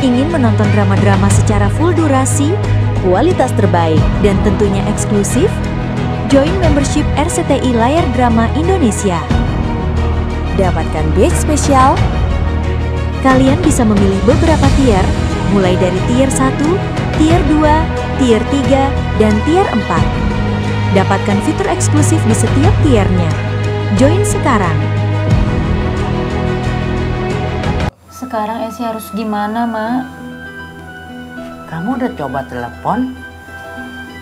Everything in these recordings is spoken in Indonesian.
Ingin menonton drama-drama secara full durasi, kualitas terbaik, dan tentunya eksklusif? Join membership RCTI Layar Drama Indonesia. Dapatkan batch spesial. Kalian bisa memilih beberapa tier, mulai dari tier 1, tier 2, tier 3, dan tier 4. Dapatkan fitur eksklusif di setiap tiernya. Join sekarang. Sekarang Esi harus gimana, Mak? Kamu udah coba telepon?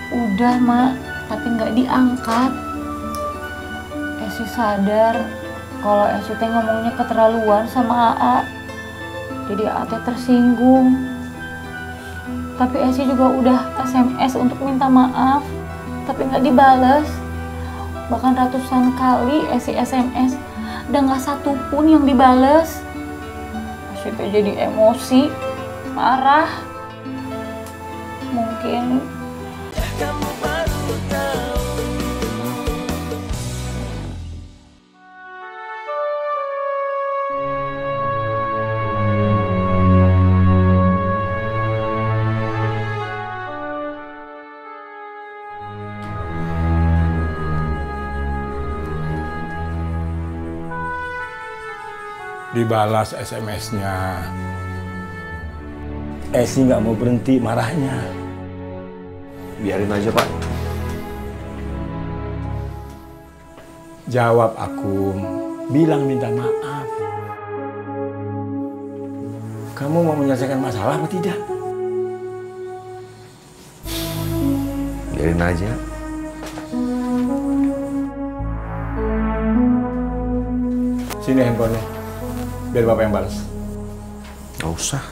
Udah, Mak, tapi nggak diangkat. Esi sadar kalau Esi teh ngomongnya keterlaluan sama AA. Jadi AA teh tersinggung. Tapi Esi juga udah SMS untuk minta maaf, tapi nggak dibales. Bahkan ratusan kali Esi SMS, dan nggak satu pun yang dibales. Esi teh jadi emosi, marah. Mungkin kamu baru tahu. Dibalas SMS-nya. Esi nggak mau berhenti marahnya. Biarin aja, Pak. Jawab Akum, bilang minta maaf. Kamu mau menyelesaikan masalah apa tidak? Biarin aja. Sini handphonenya, biar Bapak yang balas. Nggak usah.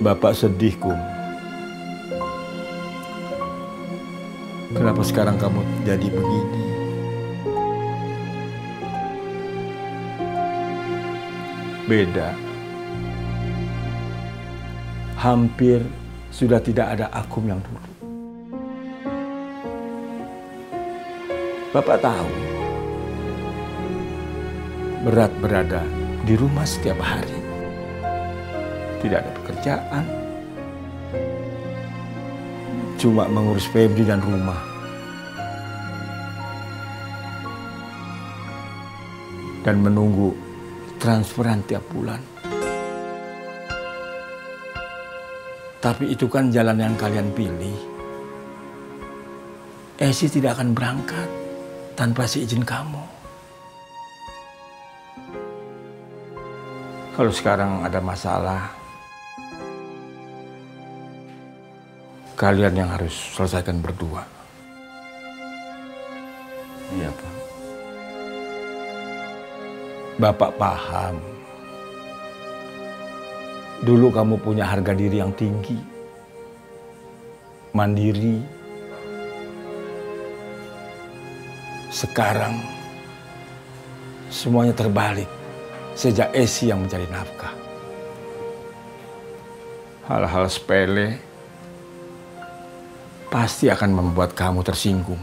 Bapak sedih, Kum. Kenapa sekarang kamu jadi begini? Beda. Hampir sudah tidak ada Akum yang dulu. Bapak tahu, berat berada di rumah setiap hari. Tidak ada pekerjaan, cuma mengurus Febri dan rumah. Dan menunggu transferan tiap bulan. Tapi itu kan jalan yang kalian pilih. Esi tidak akan berangkat tanpa seizin kamu. Kalau sekarang ada masalah, kalian yang harus selesaikan berdua. Iya, Pak. Bapak paham. Dulu kamu punya harga diri yang tinggi. Mandiri. Sekarang semuanya terbalik sejak Esi yang mencari nafkah. Hal-hal sepele pasti akan membuat kamu tersinggung.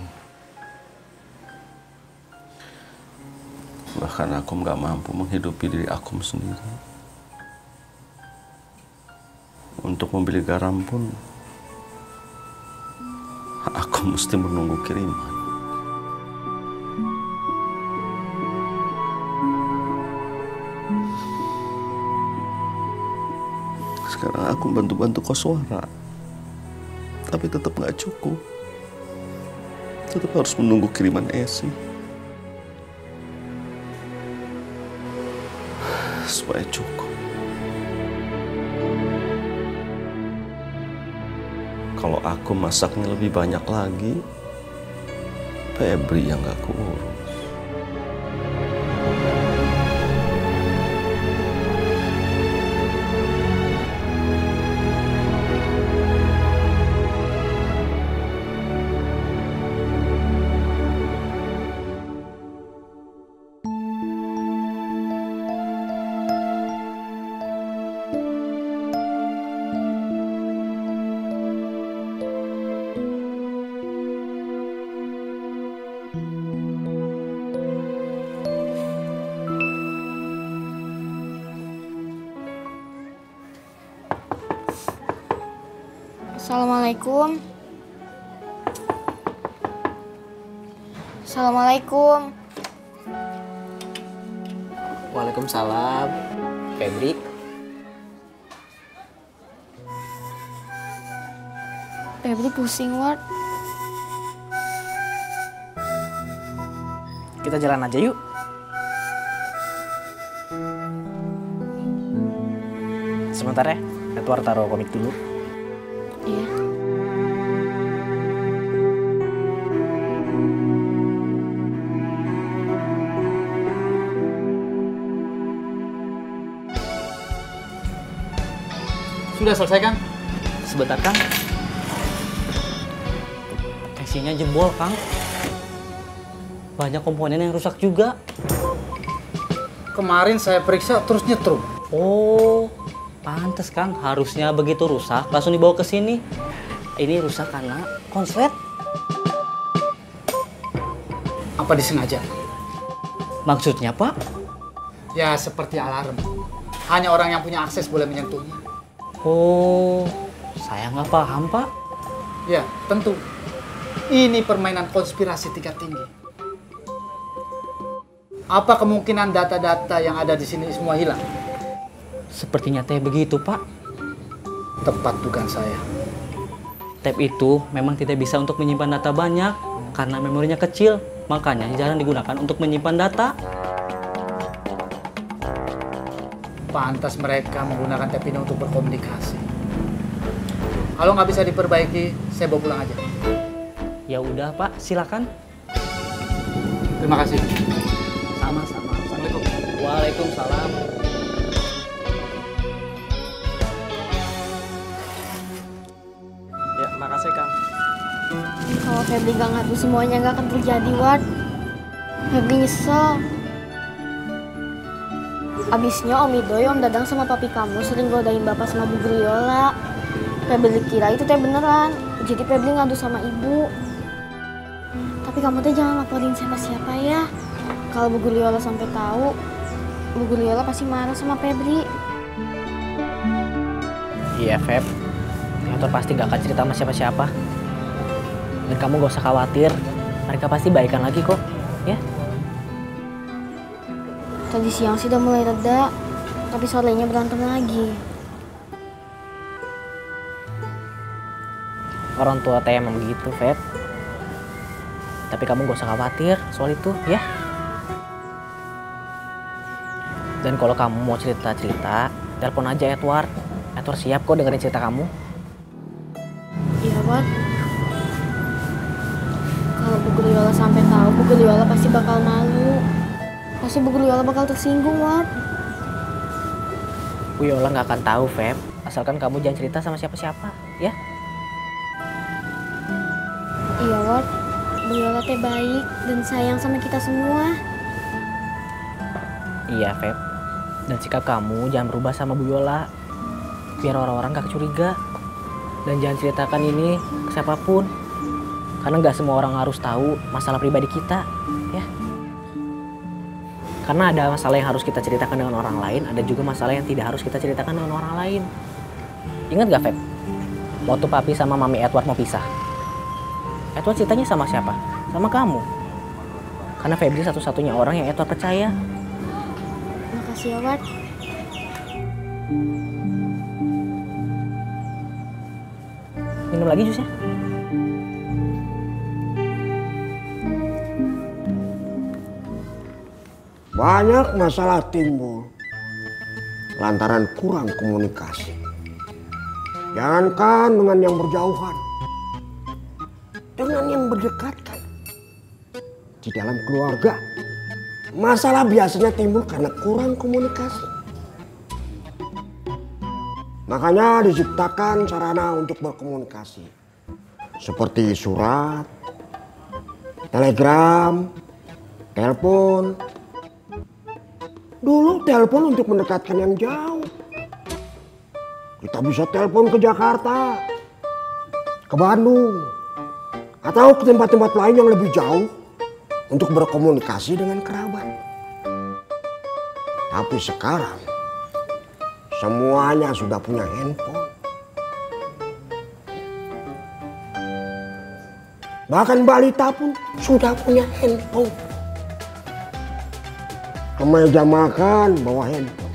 Bahkan aku nggak mampu menghidupi diri aku sendiri. Untuk membeli garam pun, aku mesti menunggu kiriman. Sekarang aku bantu-bantu koswara. Tapi tetap nggak cukup. Tetap harus menunggu kiriman Esi. Supaya cukup. Kalau aku masaknya lebih banyak lagi, Febri yang gak keurus. Assalamualaikum. Assalamualaikum. Waalaikumsalam. Febri. Febri pusing, Ward. Kita jalan aja yuk. Sebentar ya, Edward taruh komik dulu. Iya. Sudah selesai, Kang? Sebentar, Kang. Teksinya jebol, Kang. Banyak komponen yang rusak juga. Kemarin saya periksa terus nyetrum. Oh, pantes, Kang. Harusnya begitu rusak langsung dibawa ke sini. Ini rusak karena konslet. Apa disengaja? Maksudnya, Pak? Ya, seperti alarm. Hanya orang yang punya akses boleh menyentuhnya. Oh, saya nggak paham, Pak. Ya, tentu. Ini permainan konspirasi tingkat tinggi. Apa kemungkinan data-data yang ada di sini semua hilang? Sepertinya teh begitu, Pak. Tepat dugaan saya. Tab itu memang tidak bisa untuk menyimpan data banyak karena memorinya kecil, makanya jarang digunakan untuk menyimpan data. Pantas mereka menggunakan tab ini untuk berkomunikasi. Kalau nggak bisa diperbaiki, saya bawa pulang aja. Ya udah, Pak, silakan. Terima kasih. Sama-sama. Assalamualaikum. Waalaikumsalam. Ya, makasih, Kang. Kalau Febri gak ngadu semuanya gak akan terjadi, Ward. Febri nyesel. Abisnya Om Idoy, Om Dadang sama papi kamu sering godain bapak sama Bu Guriola. Febri kira itu teh beneran. Jadi Febri ngadu sama ibu. Tapi kamu teh jangan laporin siapa-siapa ya. Kalau Bu Guriola sampai tahu, Bu Guriola pasti marah sama Febri. Iya, Feb. Kantor pasti gak akan cerita sama siapa-siapa. Dan kamu gak usah khawatir. Mereka pasti baikan lagi kok. Ya? Tadi siang sih udah mulai reda, tapi sorenya berantem lagi. Orang tua teh emang begitu, Feb. Tapi kamu gak usah khawatir soal itu, ya? Dan kalau kamu mau cerita-cerita, telepon aja Edward. Edward siap kok dengerin cerita kamu. Iya, Ward. Kalau Bu Guriola sampai tahu, Bu Guriola pasti bakal malu. Pasti Bu Guriola bakal tersinggung, Ward. Bu Yola gak akan tahu, Feb. Asalkan kamu jangan cerita sama siapa-siapa, ya? Iya, Ward. Bu Yola teh baik dan sayang sama kita semua. Iya, Feb. Dan sikap kamu jangan berubah sama Bu Yola. Biar orang-orang gak curiga. Dan jangan ceritakan ini ke siapapun. Karena gak semua orang harus tahu masalah pribadi kita, ya. Karena ada masalah yang harus kita ceritakan dengan orang lain, ada juga masalah yang tidak harus kita ceritakan dengan orang lain. Ingat gak, Feb? Waktu papi sama mami Edward mau pisah. Edward ceritanya sama siapa? Sama kamu. Karena Febri satu-satunya orang yang Edward percaya. Makasih ya, Ward. Minum lagi jusnya. Banyak masalah timbul lantaran kurang komunikasi. Jangankan dengan yang berjauhan, dengan yang berdekatan. Di dalam keluarga, masalah biasanya timbul karena kurang komunikasi. Makanya diciptakan sarana untuk berkomunikasi. Seperti surat, telegram, telepon. Dulu telepon untuk mendekatkan yang jauh. Kita bisa telepon ke Jakarta, ke Bandung, atau ke tempat-tempat lain yang lebih jauh untuk berkomunikasi dengan kerabat. Tapi sekarang semuanya sudah punya handphone. Bahkan balita pun sudah punya handphone. Ke meja makan bawa handphone.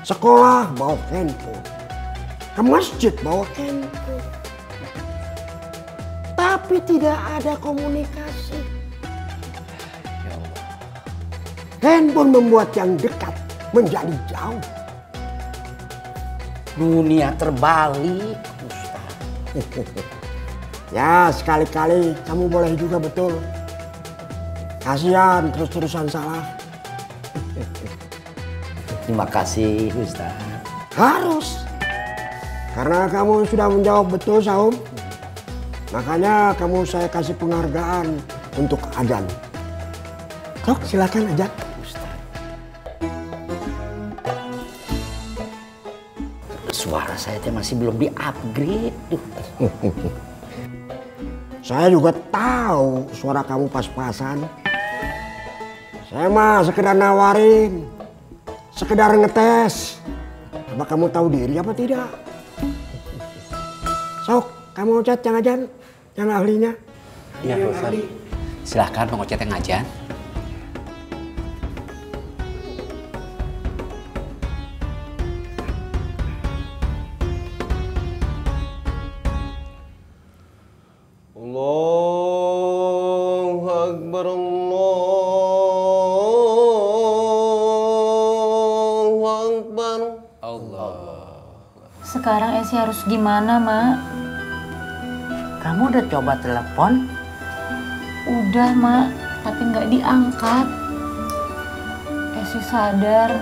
Sekolah bawa handphone. Ke masjid bawa handphone. Tapi tidak ada komunikasi. Handphone membuat yang dekat menjadi jauh. Dunia terbalik, Ustaz. Ya, sekali-kali kamu boleh juga betul. Kasihan terus-terusan salah. Terima kasih, Ustaz. Harus. Karena kamu sudah menjawab betul, Saum. Makanya kamu saya kasih penghargaan untuk adzan. Sok, silakan adzan. Suara saya masih belum di-upgrade tuh. Saya juga tahu suara kamu pas-pasan. Saya mah sekedar nawarin, sekedar ngetes. Apa kamu tahu diri apa tidak? Sok, kamu Ocat yang ajan, yang ahlinya. Iya, Ustaz. Silahkan Bang Ocat yang ngajan. Allahu Akbar, Sekarang Esi harus gimana, Mak? Kamu udah coba telepon? Udah, Mak, tapi nggak diangkat. Esi sadar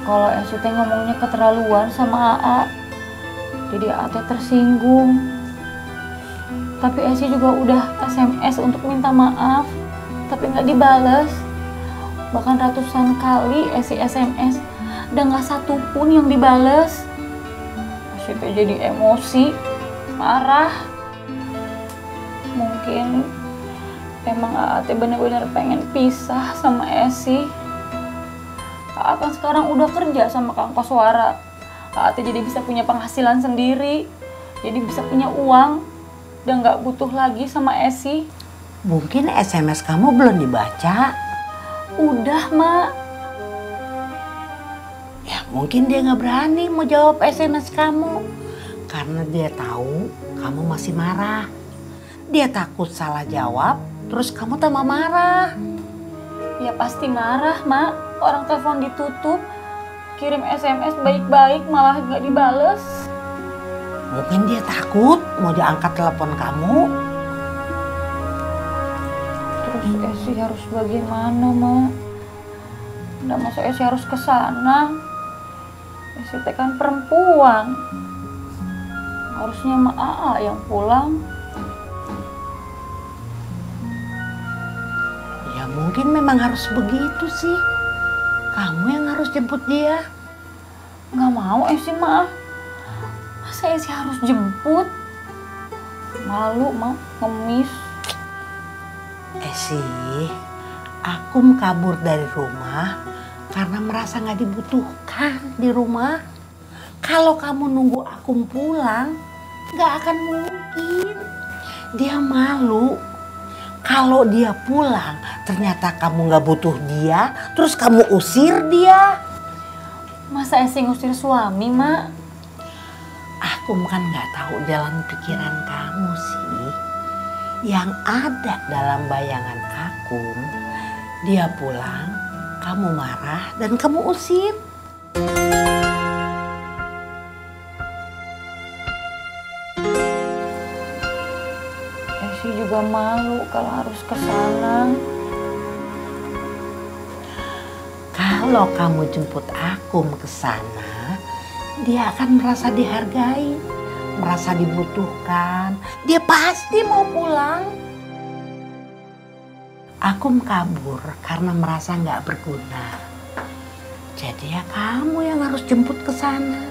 kalau Esi teh ngomongnya keterlaluan sama AA. Jadi AA teh tersinggung. Tapi Esi juga udah SMS untuk minta maaf, tapi nggak dibales. Bahkan ratusan kali Esi SMS, dan nggak satu pun yang dibales. Esi teh jadi emosi, marah. Mungkin emang AA teh bener-bener pengen pisah sama Esi. AA kan sekarang udah kerja sama Kang Koswara. AA teh jadi bisa punya penghasilan sendiri, jadi bisa punya uang, dan nggak butuh lagi sama Esi. Mungkin SMS kamu belum dibaca. Udah, Mak. Ya mungkin dia nggak berani mau jawab SMS kamu. Karena dia tahu kamu masih marah. Dia takut salah jawab, terus kamu tambah marah. Ya pasti marah, Mak. Orang telepon ditutup, kirim SMS baik-baik malah nggak dibales. Mungkin dia takut mau diangkat telepon kamu. Terus Esi harus bagaimana, Mak? Nggak masa Esi harus ke sana. Esi teh kan perempuan. Harusnya Mak AA yang pulang. Ya mungkin memang harus begitu sih. Kamu yang harus jemput dia. Nggak mau Esi, Mak. Masa Esi harus jemput? Malu, Mak, ngemis. Esi, aku kabur dari rumah karena merasa nggak dibutuhkan di rumah. Kalau kamu nunggu aku pulang, nggak akan mungkin. Dia malu. Kalau dia pulang, ternyata kamu nggak butuh dia, terus kamu usir dia. Masa Esi ngusir suami, Mak? Aku kan nggak tahu jalan pikiran kamu sih. Yang ada dalam bayangan aku, dia pulang, kamu marah dan kamu usir. Esi juga malu kalau harus ke sana. Kalau kamu jemput Akum ke sana, dia akan merasa dihargai, merasa dibutuhkan. Dia pasti mau pulang. Akum kabur karena merasa nggak berguna. Jadi ya kamu yang harus jemput ke sana.